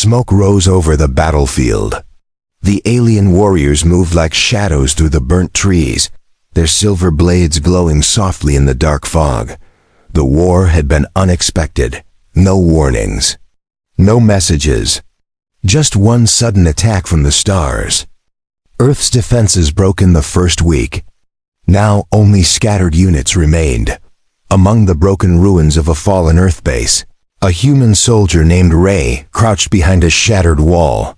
Smoke rose over the battlefield. The alien warriors moved like shadows through the burnt trees, their silver blades glowing softly in the dark fog. The war had been unexpected. No warnings. No messages. Just one sudden attack from the stars. Earth's defenses broke in the first week. Now only scattered units remained. Among the broken ruins of a fallen Earth base, a human soldier named Ray crouched behind a shattered wall.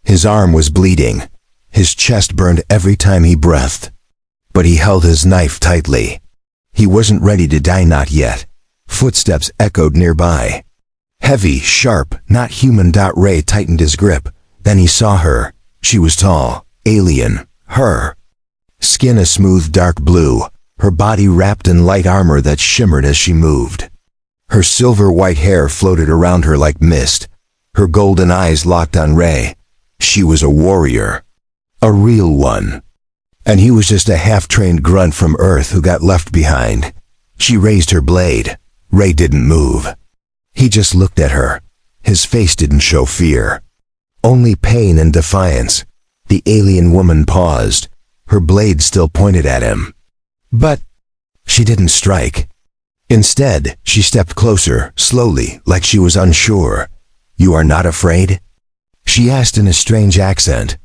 His arm was bleeding. His chest burned every time he breathed. But he held his knife tightly. He wasn't ready to die, not yet. Footsteps echoed nearby. Heavy, sharp, not human. Ray tightened his grip. Then he saw her. She was tall, alien, her. Skin a smooth dark blue, her body wrapped in light armor that shimmered as she moved. Her silver white hair floated around her like mist. Her golden eyes locked on Ray. She was a warrior. A real one. And he was just a half-trained grunt from Earth who got left behind. She raised her blade. Ray didn't move. He just looked at her. His face didn't show fear. Only pain and defiance. The alien woman paused. Her blade still pointed at him. But she didn't strike. Instead, she stepped closer, slowly, like she was unsure. "You are not afraid?" she asked in a strange accent.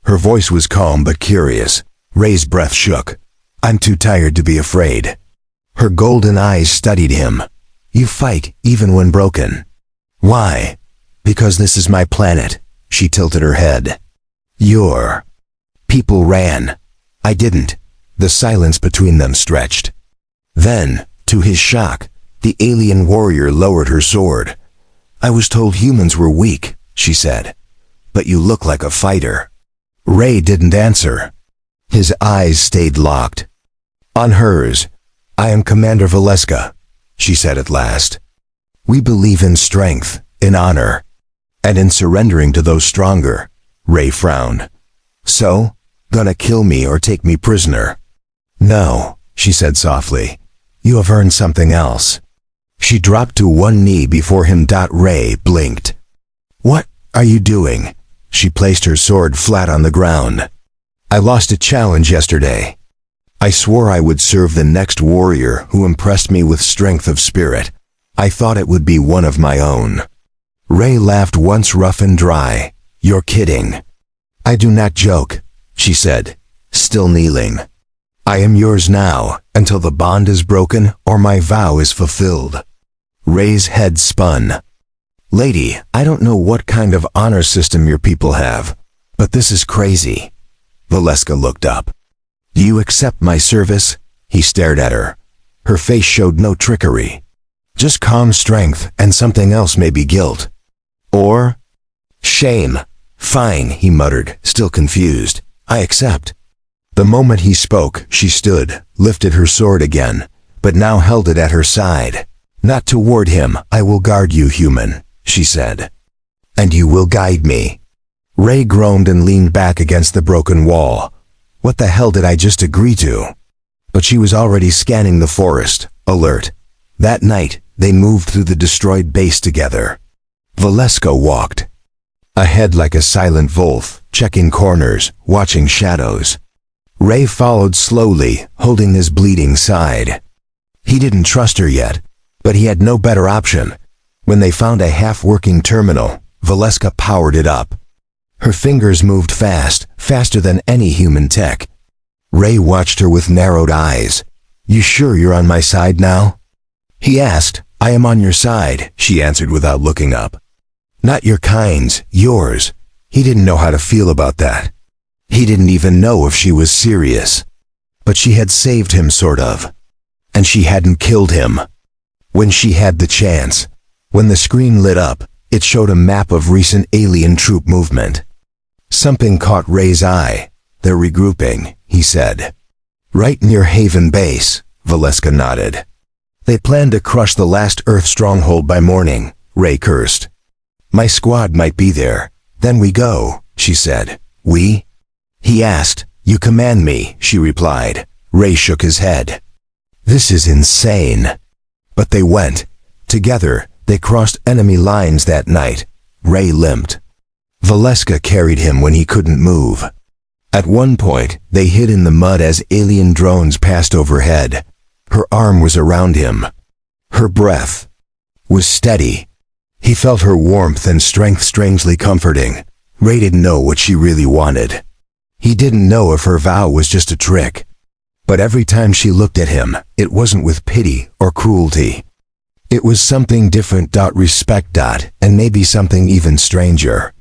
Her voice was calm but curious. Ray's breath shook. "I'm too tired to be afraid." Her golden eyes studied him. "You fight, even when broken." "Why?" "Because this is my planet." She tilted her head. "Your people ran. I didn't." The silence between them stretched. Then, to his shock, the alien warrior lowered her sword. "I was told humans were weak," she said. "But you look like a fighter." Ray didn't answer. His eyes stayed locked on hers. "I am Commander Valesska," she said at last. "We believe in strength, in honor, and in surrendering to those stronger." Ray frowned. "So, gonna kill me or take me prisoner?" "No," she said softly. "You have earned something else." She dropped to one knee before him. Ray blinked. "What are you doing?" She placed her sword flat on the ground. "I lost a challenge yesterday. I swore I would serve the next warrior who impressed me with strength of spirit. I thought it would be one of my own." Ray laughed once rough and dry. "You're kidding." "I do not joke," she said, still kneeling. "I am yours now, until the bond is broken or my vow is fulfilled." Ray's head spun. "Lady, I don't know what kind of honor system your people have, but this is crazy." Valesska looked up. "Do you accept my service?" He stared at her. Her face showed no trickery. Just calm strength and something else, maybe guilt. Or shame. "Fine," he muttered, still confused. "I accept." The moment he spoke, she stood, lifted her sword again, but now held it at her side. "Not toward him. I will guard you, human," she said. "And you will guide me." Ray groaned and leaned back against the broken wall. What the hell did I just agree to? But she was already scanning the forest, alert. That night, they moved through the destroyed base together. Valesska walked ahead like a silent wolf, checking corners, watching shadows. Ray followed slowly, holding his bleeding side. He didn't trust her yet, but he had no better option. When they found a half-working terminal, Valesska powered it up. Her fingers moved fast, faster than any human tech. Ray watched her with narrowed eyes. "You sure you're on my side now?" he asked. "I am on your side," she answered without looking up. "Not your kind's, yours." He didn't know how to feel about that. He didn't even know if she was serious. But she had saved him, sort of. And she hadn't killed him. When she had the chance. When the screen lit up, it showed a map of recent alien troop movement. Something caught Ray's eye. "They're regrouping," he said. "Right near Haven Base," Valesska nodded. "They plan to crush the last Earth stronghold by morning," Ray cursed. "My squad might be there. Then we go," she said. "We?" he asked. "You command me," she replied. Ray shook his head. "This is insane." But they went. Together, they crossed enemy lines that night. Ray limped. Valesska carried him when he couldn't move. At one point, they hid in the mud as alien drones passed overhead. Her arm was around him. Her breath was steady. He felt her warmth and strength strangely comforting. Ray didn't know what she really wanted. He didn't know if her vow was just a trick. But every time she looked at him, it wasn't with pity or cruelty. It was something different. Respect. And maybe something even stranger.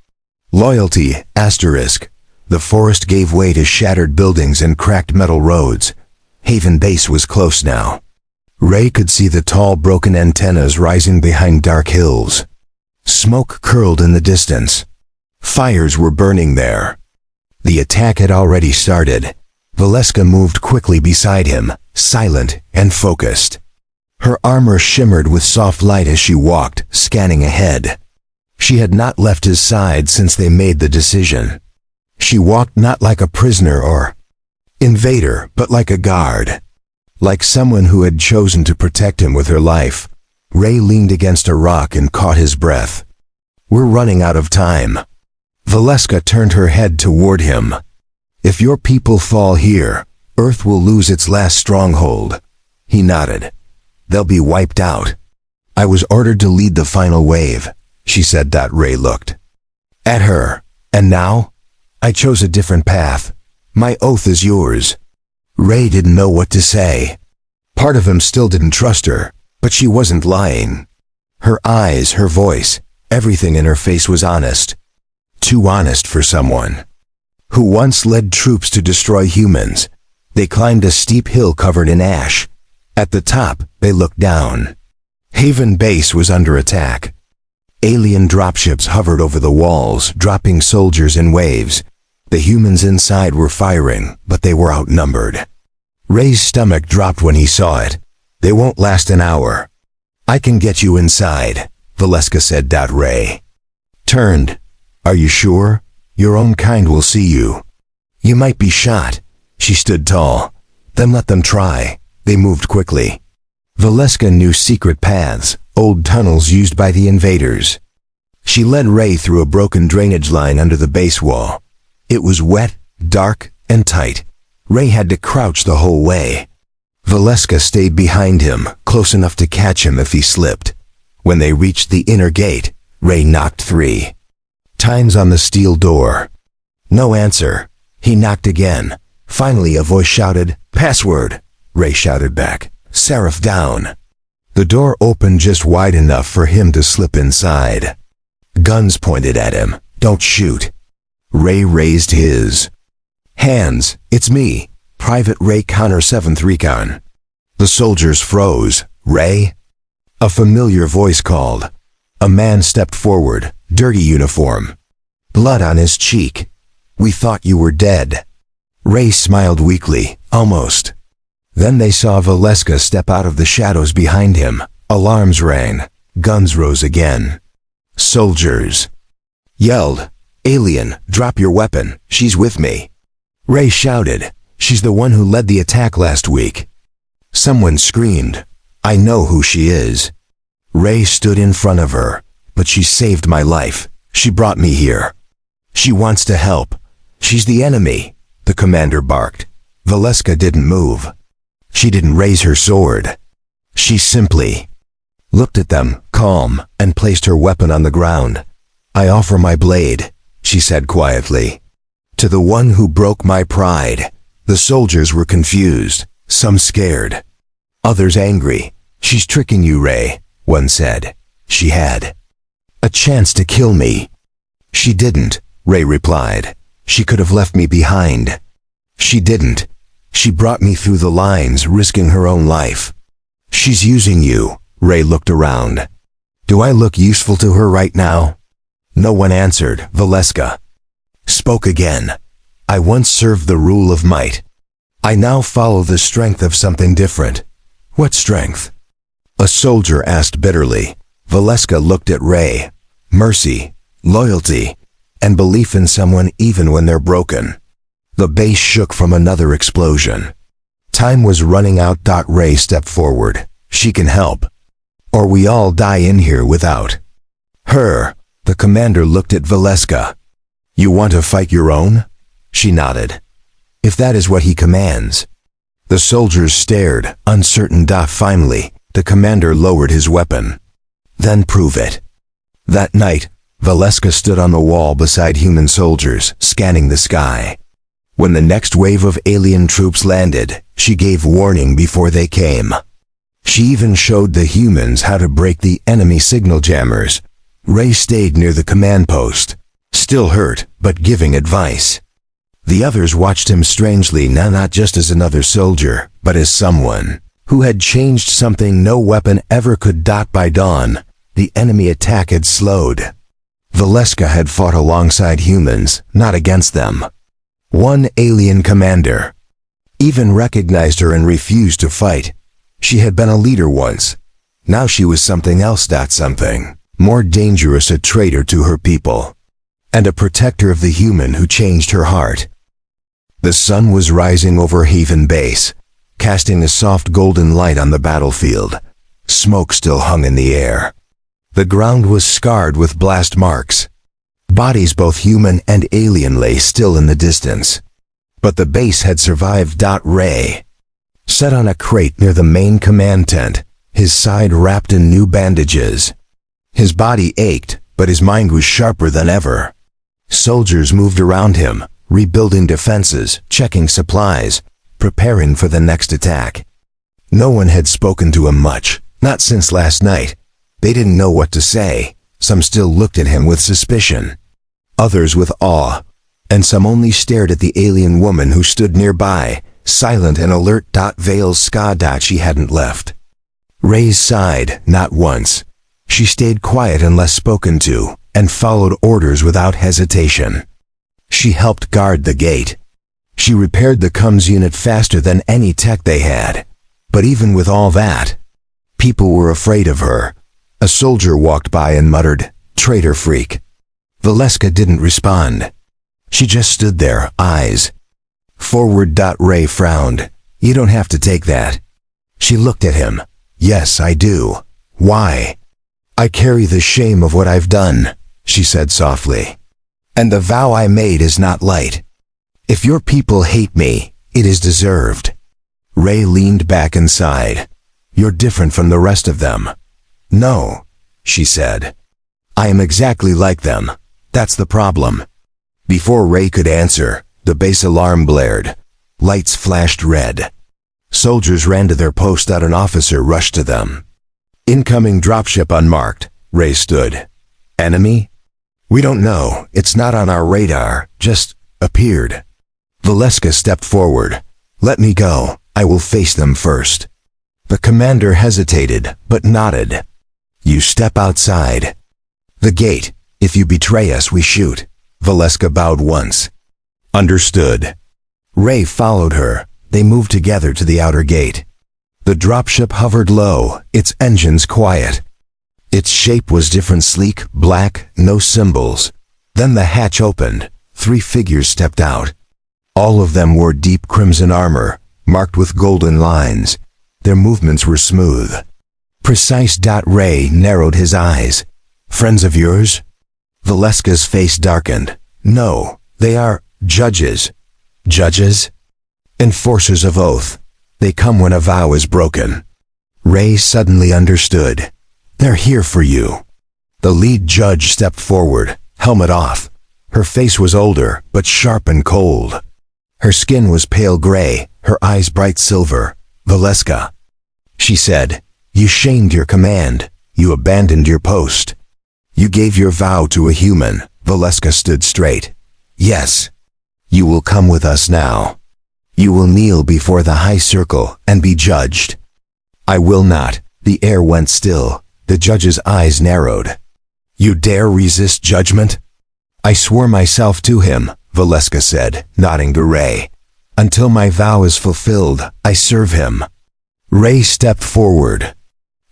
Loyalty. The forest gave way to shattered buildings and cracked metal roads. Haven Base was close now. Ray could see the tall broken antennas rising behind dark hills. Smoke curled in the distance. Fires were burning there. The attack had already started. Valesska moved quickly beside him, silent and focused. Her armor shimmered with soft light as she walked, scanning ahead. She had not left his side since they made the decision. She walked not like a prisoner or invader, but like a guard. Like someone who had chosen to protect him with her life. Ray leaned against a rock and caught his breath. "We're running out of time." Valesska turned her head toward him. "If your people fall here, Earth will lose its last stronghold." He nodded. "They'll be wiped out." "I was ordered to lead the final wave," she said. Ray looked at her. "And now? I chose a different path. My oath is yours." Ray didn't know what to say. Part of him still didn't trust her, but she wasn't lying. Her eyes, her voice, everything in her face was honest. Too honest for someone who once led troops to destroy humans. They climbed a steep hill covered in ash. At the top, they looked down. Haven Base was under attack. Alien dropships hovered over the walls, dropping soldiers in waves. The humans inside were firing, but they were outnumbered. Ray's stomach dropped when he saw it. "They won't last an hour." "I can get you inside," Valesska said. Ray turned. "Are you sure? Your own kind will see you. You might be shot." She stood tall. "Then let them try." They moved quickly. Valesska knew secret paths, old tunnels used by the invaders. She led Ray through a broken drainage line under the base wall. It was wet, dark, and tight. Ray had to crouch the whole way. Valesska stayed behind him, close enough to catch him if he slipped. When they reached the inner gate, Ray knocked 3 times on the steel door. No answer. He knocked again. Finally a voice shouted, "Password!" Ray shouted back, "Seraph down." The door opened just wide enough for him to slip inside. Guns pointed at him. "Don't shoot." Ray raised his hands. "It's me, Private Ray Connor, 7th Recon." The soldiers froze. "Ray?" A familiar voice called. A man stepped forward, dirty uniform, blood on his cheek. "We thought you were dead." Ray smiled weakly, almost. Then they saw Valesska step out of the shadows behind him. Alarms rang. Guns rose again. Soldiers yelled, "Alien, drop your weapon, she's with me." Ray shouted, "She's the one who led the attack last week." Someone screamed, "I know who she is." Ray stood in front of her. "But she saved my life. She brought me here. She wants to help. She's the enemy," the commander barked. Valesska didn't move. She didn't raise her sword. She simply looked at them, calm, and placed her weapon on the ground. "I offer my blade," she said quietly, "to the one who broke my pride." The soldiers were confused, some scared, others angry. "She's tricking you, Ray," one said. "She had a chance to kill me." "She didn't," Ray replied. "She could have left me behind." "She didn't. She brought me through the lines, risking her own life." "She's using you." Ray looked around. "Do I look useful to her right now?" No one answered. Valesska spoke again. "I once served the rule of might. I now follow the strength of something different." "What strength?" a soldier asked bitterly. Valesska looked at Ray. "Mercy, loyalty, and belief in someone even when they're broken." The base shook from another explosion. Time was running out. Ray stepped forward. "She can help, or we all die in here without her." The commander looked at Valesska. "You want to fight your own?" She nodded. "If that is what he commands." The soldiers stared, uncertain. Finally, the commander lowered his weapon. "Then prove it." That night, Valesska stood on the wall beside human soldiers, scanning the sky. When the next wave of alien troops landed, she gave warning before they came. She even showed the humans how to break the enemy signal jammers. Ray stayed near the command post, still hurt, but giving advice. The others watched him strangely, not just as another soldier, but as someone who had changed something no weapon ever could. By dawn, the enemy attack had slowed. Valesska had fought alongside humans, not against them. One alien commander even recognized her and refused to fight. She had been a leader once. Now she was something else. Something more dangerous, a traitor to her people, and a protector of the human who changed her heart. The sun was rising over Haven Base, casting a soft golden light on the battlefield. Smoke still hung in the air. The ground was scarred with blast marks. Bodies both human and alien lay still in the distance. But the base had survived. Ray sat on a crate near the main command tent, his side wrapped in new bandages. His body ached, but his mind was sharper than ever. Soldiers moved around him, rebuilding defenses, checking supplies, preparing for the next attack. No one had spoken to him much, not since last night. They didn't know what to say. Some still looked at him with suspicion, others with awe, and some only stared at the alien woman who stood nearby, silent and alert. Valesska. She hadn't left. Ray sighed, not once. She stayed quiet unless spoken to, and followed orders without hesitation. She helped guard the gate. She repaired the comms unit faster than any tech they had. But even with all that, people were afraid of her. A soldier walked by and muttered, "Traitor freak." Valesska didn't respond. She just stood there, eyes forward. Ray frowned. "You don't have to take that." She looked at him. "Yes, I do. Why?" "I carry the shame of what I've done," she said softly. "And the vow I made is not light. If your people hate me, it is deserved." Ray leaned back and sighed. "You're different from the rest of them." "No," she said. "I am exactly like them. That's the problem." Before Ray could answer, the base alarm blared. Lights flashed red. Soldiers ran to their post. An officer rushed to them. "Incoming dropship unmarked." Ray stood. "Enemy?" "We don't know. It's not on our radar. Just appeared." Valesska stepped forward. "Let me go. I will face them first." The commander hesitated, but nodded. "You step outside." "The gate. If you betray us, we shoot." Valesska bowed once. "Understood." Ray followed her. They moved together to the outer gate. The dropship hovered low, its engines quiet. Its shape was different, sleek, black, no symbols. Then the hatch opened. 3 figures stepped out. All of them wore deep crimson armor, marked with golden lines. Their movements were smooth, precise. Ray narrowed his eyes. "Friends of yours?" Valesska's face darkened. "No, they are judges." "Judges?" "Enforcers of oath. They come when a vow is broken." Ray suddenly understood. "They're here for you." The lead judge stepped forward, helmet off. Her face was older, but sharp and cold. Her skin was pale gray, her eyes bright silver. "Valesska," she said, "you shamed your command. You abandoned your post. You gave your vow to a human." Valesska stood straight. "Yes. You will come with us now. You will kneel before the high circle and be judged." "I will not." The air went still. The judge's eyes narrowed. "You dare resist judgment?" "I swore myself to him," Valesska said, nodding to Ray. "Until my vow is fulfilled, I serve him." Ray stepped forward.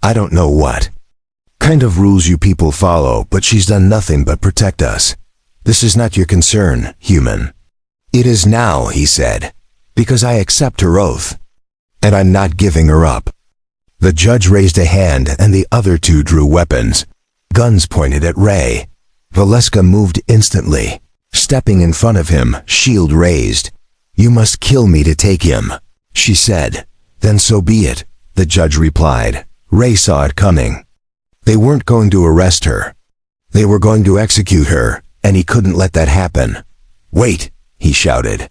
"I don't know what kind of rules you people follow, but she's done nothing but protect us. This is not your concern, human." "It is now," he said, "because I accept her oath, and I'm not giving her up." The judge raised a hand and the other 2 drew weapons. Guns pointed at Ray. Valesska moved instantly, stepping in front of him, shield raised. "You must kill me to take him," she said. "Then so be it," the judge replied. Ray saw it coming. They weren't going to arrest her. They were going to execute her, and he couldn't let that happen. "Wait," he shouted.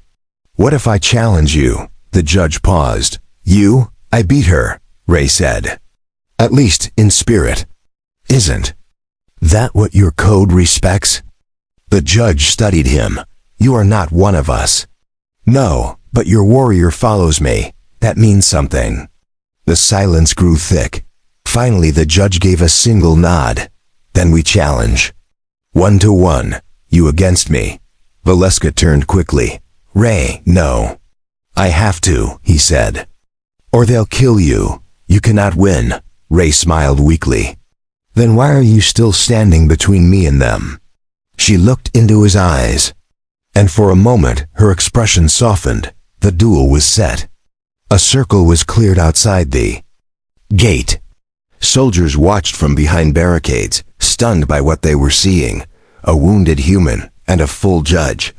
"What if I challenge you?" The judge paused. "You? I beat her," Ray said. "At least in spirit. Isn't that what your code respects?" The judge studied him. "You are not one of us." "No, but your warrior follows me. That means something." The silence grew thick. Finally, the judge gave a single nod. "Then we challenge. 1-to-1, you against me." Valesska turned quickly. "Ray, no. I have to," he said. "Or they'll kill you. You cannot win." Ray smiled weakly. "Then why are you still standing between me and them?" She looked into his eyes, and for a moment her expression softened. The duel was set. A circle was cleared outside the gate. Soldiers watched from behind barricades, stunned by what they were seeing. A wounded human and a full judge.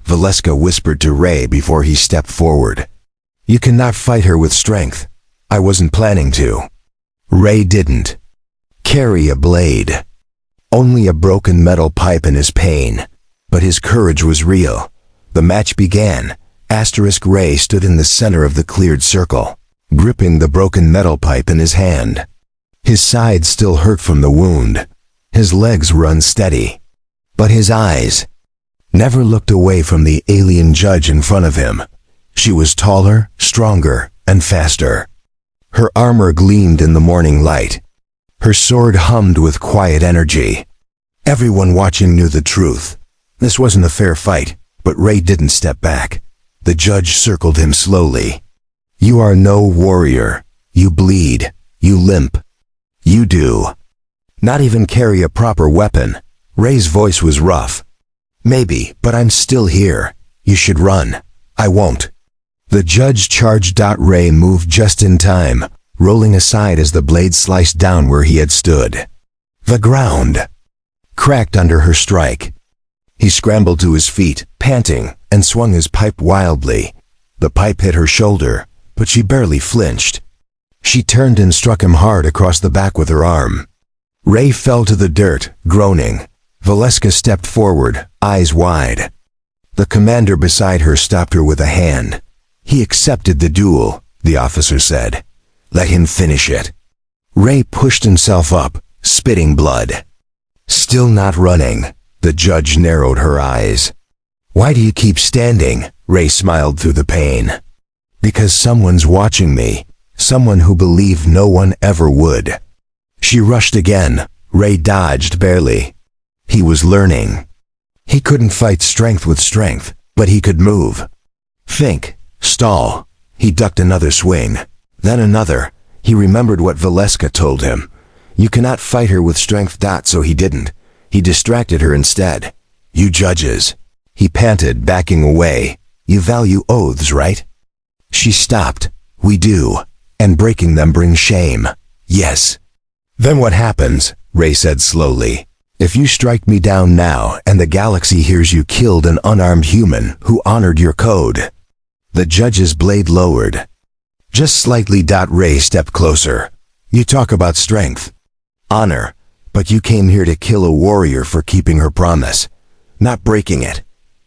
Valesska whispered to Ray before he stepped forward. "You cannot fight her with strength." "I wasn't planning to." Ray didn't carry a blade. Only a broken metal pipe in his pain. But his courage was real. The match began. Ray stood in the center of the cleared circle, gripping the broken metal pipe in his hand. His side still hurt from the wound. His legs were unsteady. But his eyes never looked away from the alien judge in front of him. She was taller, stronger, and faster. Her armor gleamed in the morning light. Her sword hummed with quiet energy. Everyone watching knew the truth. This wasn't a fair fight, but Ray didn't step back. The judge circled him slowly. "You are no warrior. You bleed. You limp. You do not even carry a proper weapon." Ray's voice was rough. "Maybe, but I'm still here. You should run." "I won't." The judge charged. Ray moved just in time, rolling aside as the blade sliced down where he had stood. The ground cracked under her strike. He scrambled to his feet, panting, and swung his pipe wildly. The pipe hit her shoulder, but she barely flinched. She turned and struck him hard across the back with her arm. Ray fell to the dirt, groaning. Valesska stepped forward, eyes wide. The commander beside her stopped her with a hand. "He accepted the duel," the officer said. "Let him finish it." Ray pushed himself up, spitting blood. "Still not running." The judge narrowed her eyes. "Why do you keep standing?" Ray smiled through the pain. "Because someone's watching me. Someone who believed no one ever would." She rushed again. Ray dodged barely. He was learning. He couldn't fight strength with strength, but he could move. Think. Stall. He ducked another swing. Then another. He remembered what Valesska told him. You cannot fight her with strength. So he didn't. He distracted her instead. "You judges," he panted, backing away. "You value oaths, right?" She stopped. "We do. And breaking them brings shame." "Yes." "Then what happens?" Ray said slowly. "If you strike me down now and the galaxy hears you killed an unarmed human who honored your code." The judge's blade lowered. Just slightly. Ray stepped closer. "You talk about strength, honor, but you came here to kill a warrior for keeping her promise, not breaking it."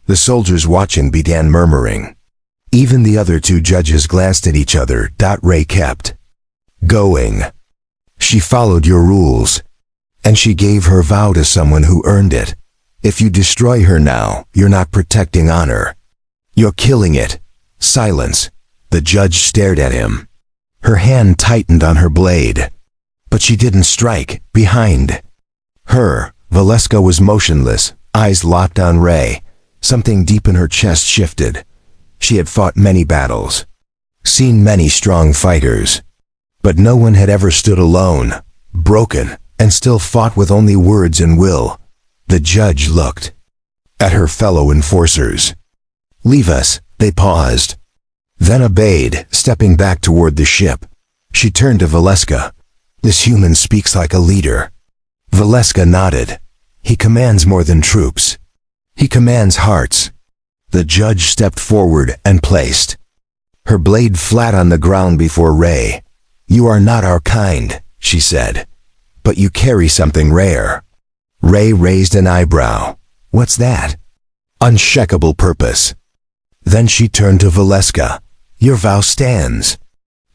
The soldiers watching began murmuring. Even the other two judges glanced at each other. Ray kept going. "She followed your rules, and she gave her vow to someone who earned it. If you destroy her now, you're not protecting honor. You're killing it." Silence. The judge stared at him. Her hand tightened on her blade. But she didn't strike. Behind her, Valesska was motionless, eyes locked on Ray. Something deep in her chest shifted. She had fought many battles, seen many strong fighters, but no one had ever stood alone, broken, and still fought with only words and will. The judge looked at her fellow enforcers. "Leave us," they paused, then obeyed, stepping back toward the ship. She turned to Valesska. "This human speaks like a leader." Valesska nodded. He commands more than troops. He commands hearts. The judge stepped forward and placed her blade flat on the ground before Ray. You are not our kind, she said, but you carry something rare. Ray raised an eyebrow. What's that? Unshakable purpose. Then she turned to Valesska. Your vow stands.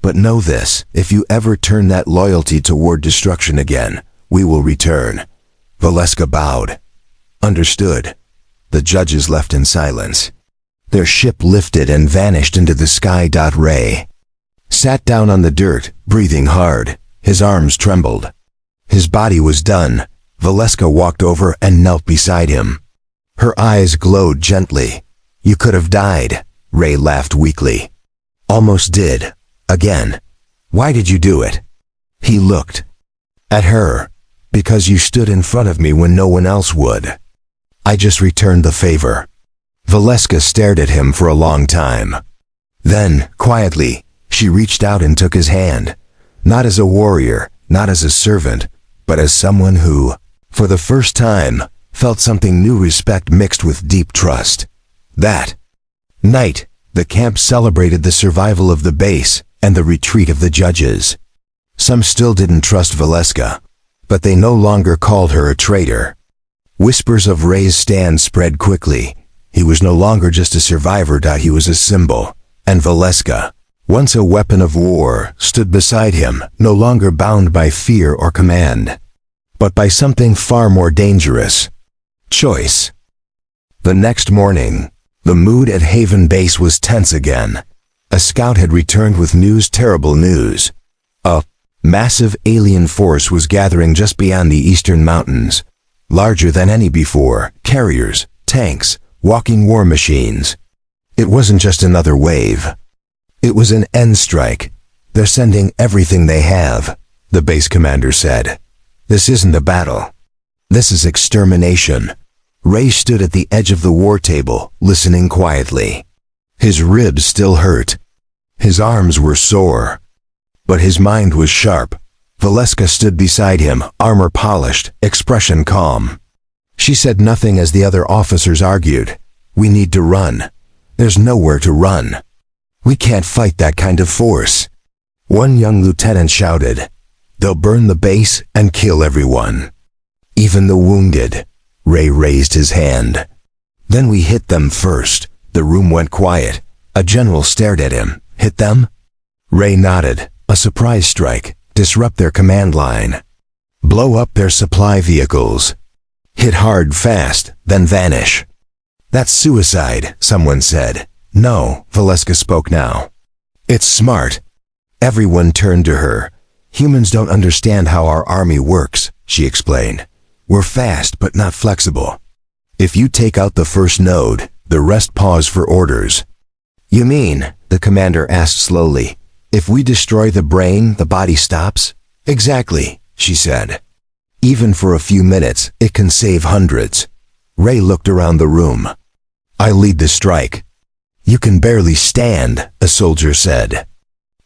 But know this, if you ever turn that loyalty toward destruction again, we will return. Valesska bowed. Understood. The judges left in silence. Their ship lifted and vanished into the sky. Ray sat down on the dirt, breathing hard. His arms trembled. His body was done. Valesska walked over and knelt beside him. Her eyes glowed gently. You could have died, Ray laughed weakly. Almost did. Again. Why did you do it? He looked at her. Because you stood in front of me when no one else would. I just returned the favor. Valesska stared at him for a long time. Then, quietly, she reached out and took his hand. Not as a warrior, not as a servant, but as someone who, for the first time, felt something new, respect mixed with deep trust. That night, the camp celebrated the survival of the base and the retreat of the judges. Some still didn't trust Valesska, but they no longer called her a traitor. Whispers of Ray's stand spread quickly. He was no longer just a survivor. He was a symbol. And Valesska, once a weapon of war, stood beside him, no longer bound by fear or command, but by something far more dangerous. Choice. The next morning, the mood at Haven Base was tense again. A scout had returned with news, terrible news. A massive alien force was gathering just beyond the eastern mountains. Larger than any before, carriers, tanks, walking war machines. It wasn't just another wave. It was an end strike. They're sending everything they have, the base commander said. This isn't a battle. This is extermination. Ray stood at the edge of the war table, listening quietly. His ribs still hurt. His arms were sore. But his mind was sharp. Valesska stood beside him, armor polished, expression calm. She said nothing as the other officers argued. We need to run. There's nowhere to run. We can't fight that kind of force. One young lieutenant shouted, They'll burn the base and kill everyone. Even the wounded. Ray raised his hand. Then we hit them first. The room went quiet. A general stared at him. Hit them? Ray nodded. A surprise strike. Disrupt their command line. Blow up their supply vehicles. Hit hard fast, then vanish. That's suicide, someone said. No, Valesska spoke now. It's smart. Everyone turned to her. Humans don't understand how our army works, she explained. We're fast but not flexible. If you take out the first node, the rest pause for orders. You mean, the commander asked slowly, if we destroy the brain, the body stops? Exactly, she said. Even for a few minutes, it can save hundreds. Ray looked around the room. I lead the strike. You can barely stand, a soldier said.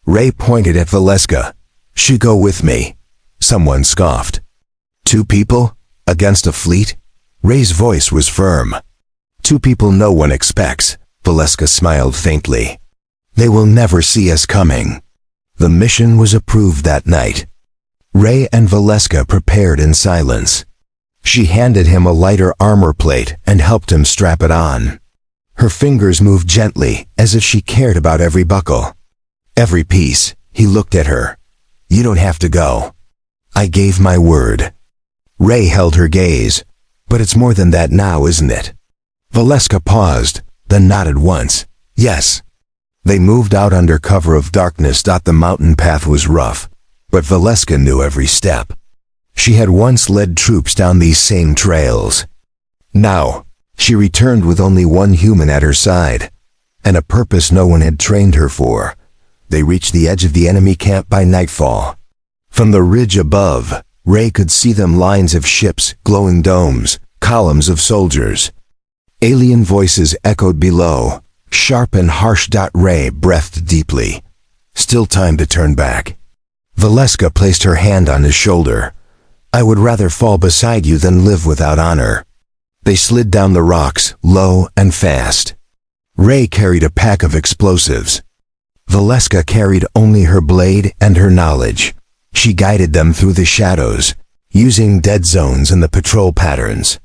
Ray pointed at Valesska. She go with me. Someone scoffed. 2 people? Against a fleet? Ray's voice was firm. 2 people no one expects, Valesska smiled faintly. They will never see us coming. The mission was approved that night. Ray and Valesska prepared in silence. She handed him a lighter armor plate and helped him strap it on. Her fingers moved gently, as if she cared about every buckle. Every piece. He looked at her. You don't have to go. I gave my word. Ray held her gaze. But it's more than that now, isn't it? Valesska paused, then nodded once. Yes. They moved out under cover of darkness. The mountain path was rough, but Valesska knew every step. She had once led troops down these same trails. Now, she returned with only one human at her side, and a purpose no one had trained her for. They reached the edge of the enemy camp by nightfall. From the ridge above, Ray could see them, lines of ships, glowing domes, columns of soldiers. Alien voices echoed below, sharp and harsh. Ray breathed deeply. Still time to turn back. Valesska placed her hand on his shoulder. I would rather fall beside you than live without honor." They slid down the rocks, low and fast. Ray carried a pack of explosives. Valesska carried only her blade and her knowledge. She guided them through the shadows, using dead zones and the patrol patterns.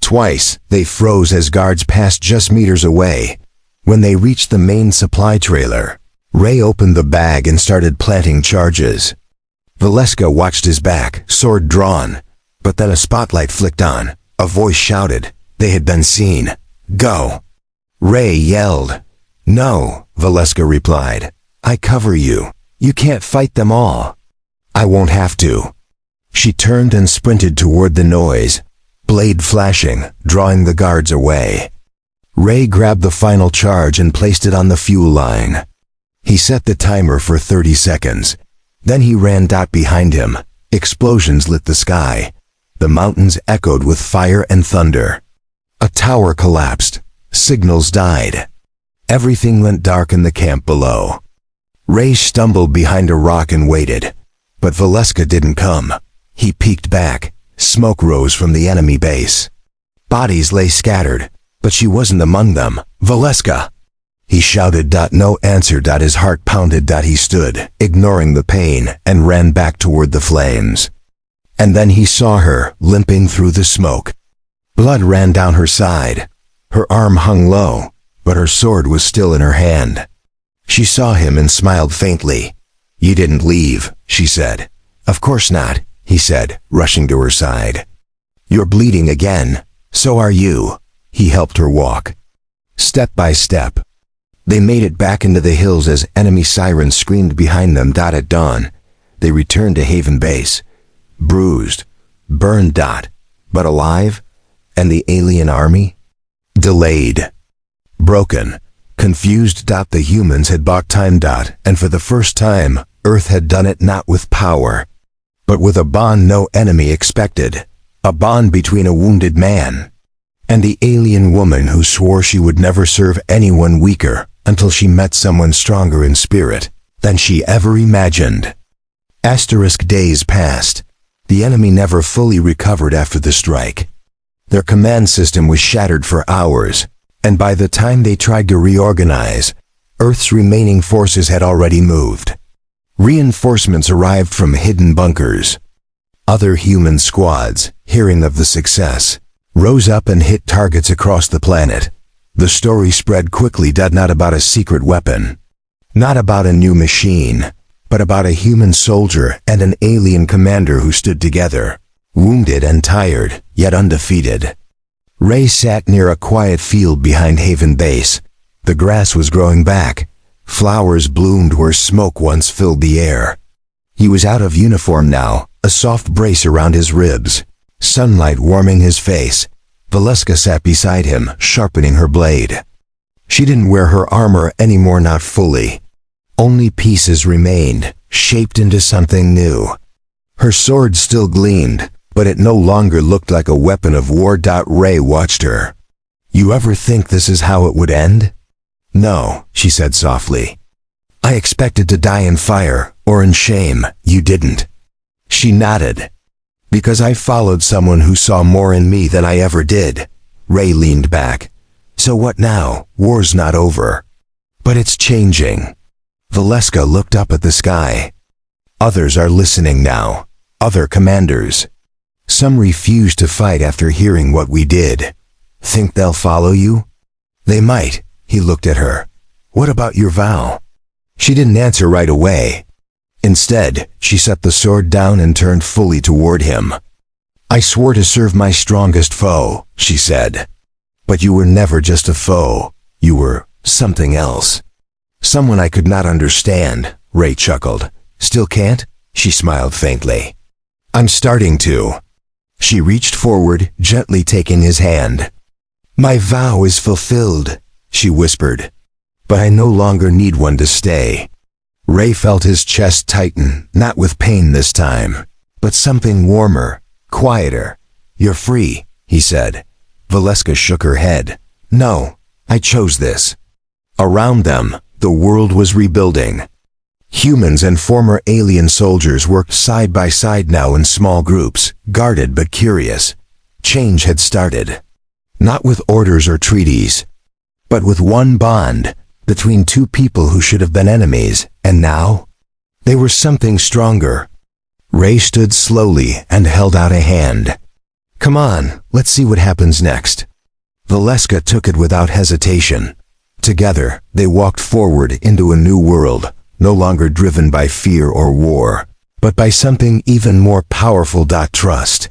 Twice, they froze as guards passed just meters away. When they reached the main supply trailer, Ray opened the bag and started planting charges. Valesska watched his back, sword drawn, but then a spotlight flicked on. A voice shouted. They had been seen. "Go!" Ray yelled. "No," Valesska replied. "I cover you. You can't fight them all." "I won't have to." She turned and sprinted toward the noise, blade flashing, drawing the guards away. Ray grabbed the final charge and placed it on the fuel line. He set the timer for 30 seconds. Then he ran behind him. Explosions lit the sky. The mountains echoed with fire and thunder. A tower collapsed. Signals died. Everything went dark in the camp below. Ray stumbled behind a rock and waited. But Valesska didn't come. He peeked back. Smoke rose from the enemy base. Bodies lay scattered, but she wasn't among them. "Valesska!" He shouted. No answer. His heart pounded. He stood, ignoring the pain, and ran back toward the flames. And then he saw her, limping through the smoke. Blood ran down her side. Her arm hung low, but her sword was still in her hand. She saw him and smiled faintly. "You didn't leave," she said. "Of course not," he said, rushing to her side. "You're bleeding again. So are you." He helped her walk. Step by step. They made it back into the hills as enemy sirens screamed behind them. At dawn, they returned to Haven Base. Bruised, burned. But alive? And the alien army? Delayed. Broken. Confused. The humans had bought time. And for the first time, Earth had done it not with power, but with a bond no enemy expected. A bond between a wounded man and the alien woman who swore she would never serve anyone weaker until she met someone stronger in spirit than she ever imagined. Days passed. The enemy never fully recovered after the strike. Their command system was shattered for hours, and by the time they tried to reorganize, Earth's remaining forces had already moved. Reinforcements arrived from hidden bunkers. Other human squads, hearing of the success, rose up and hit targets across the planet. The story spread quickly. Not about a secret weapon, not about a new machine, but about a human soldier and an alien commander who stood together, wounded and tired, yet undefeated. Ray sat near a quiet field behind Haven Base. The grass was growing back. Flowers bloomed where smoke once filled the air. He was out of uniform now, a soft brace around his ribs, sunlight warming his face. Valesska sat beside him, sharpening her blade. She didn't wear her armor anymore, not fully. Only pieces remained, shaped into something new. Her sword still gleamed, but it no longer looked like a weapon of war. Ray watched her. "You ever think this is how it would end?" "No," she said softly. "I expected to die in fire, or in shame. You didn't." She nodded. "Because I followed someone who saw more in me than I ever did." Ray leaned back. "So what now? War's not over." "But it's changing." Valesska looked up at the sky. "Others are listening now. Other commanders. Some refuse to fight after hearing what we did. Think they'll follow you?" "They might." He looked at her. "What about your vow?" She didn't answer right away. Instead, she set the sword down and turned fully toward him. "I swore to serve my strongest foe," she said. "But you were never just a foe. You were something else. Someone I could not understand." Ray chuckled. "Still can't?" She smiled faintly. "I'm starting to." She reached forward, gently taking his hand. "My vow is fulfilled," she whispered. "But I no longer need one to stay." Ray felt his chest tighten, not with pain this time, but something warmer, quieter. "You're free," he said. Valesska shook her head. "No, I chose this." Around them, the world was rebuilding. Humans and former alien soldiers worked side by side now in small groups, guarded but curious. Change had started. Not with orders or treaties, but with one bond between two people who should have been enemies, and now they were something stronger. Ray stood slowly and held out a hand. "Come on, let's see what happens next." Valesska took it without hesitation. Together, they walked forward into a new world, no longer driven by fear or war, but by something even more powerful. Trust.